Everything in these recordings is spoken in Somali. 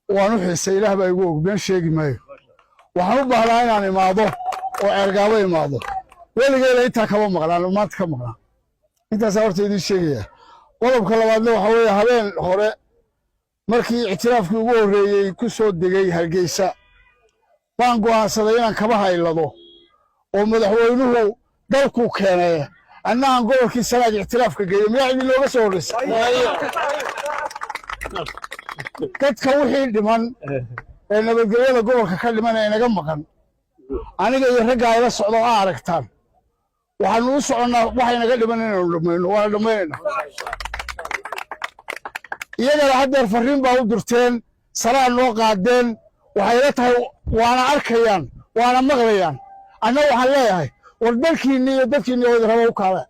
وأنا حسي له بيقول بين شيء ما وحنو بهلاين عن ماضو وأرجعوا ماضو واللي قال أنت كم مغلا ما تكم مغلا أنت صورت هذه الشيء والله بكلام الله حوي هبين هراء مركي اعتراف كوجو كسود دقي هالجيسة بانقوا صدينا كبها إلا ضو ومدحوينه دلكو كان أنا نقول كي سنة اعتراف كجيم يعني لو بس ورس كت كوحي لمن إنه بقول نقول كخلي من أنا جمعكم أنا جاي رجع إلى السعودية عرفتان وحنوصل عنا وحنا قال من ولا من يجي لحد الفرين باودرتين صراع الواقع الدين وحياتها وأنا أركيان وأنا مغريان أنا وحلاها والبلكيني ويدربوا كذا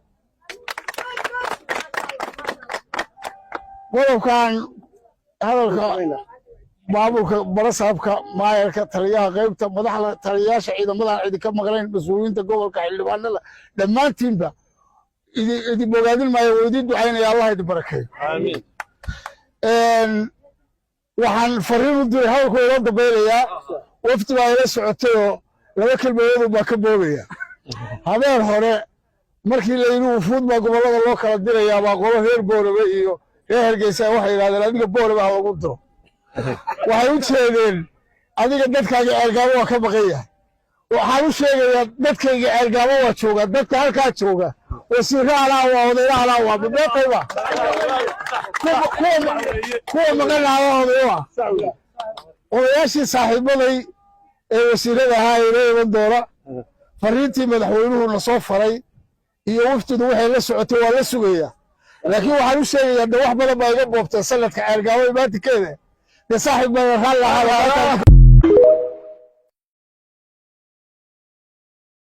ولو كان هذا بابوك برصابك ما يركب ترياها غيبته مدحله ترياش عيد مدح عيد كم مغرين مسؤولين تقول كحلوان لما تيمبا إذا بقادين ما يودين دعين يا الله يبارك آمين waxaan fariin u diray halka uu dabeelaya wafti baa ila socotay laba kalmood baa ka boobaya habeen hore markii la yiri football gobolada loo kala diraya baa qolo reer Booraba iyo reer Hargeysa waxay yiraahdeen adiga Booraba ha lagu diro waxay u jeedeen adiga dadkaaga ergaabo waa ka baqaya waxaan u sheegayaa dadkayga ergaabo waa jooga dadka halka jooga wasiirada waa odayaala waa beeqayba kuwa magaalada odayaashii saaxiibaday ee wasiirada ahaa ee doora fariintii madaxweynuhu na soo faray iyo waftidu waxay la socotay waa la sugaya laakiin waxaan u sheegayaa wax badan baa iga boobtay sanadka ergaabo imaatikeeda de saaxiibada raal lahaa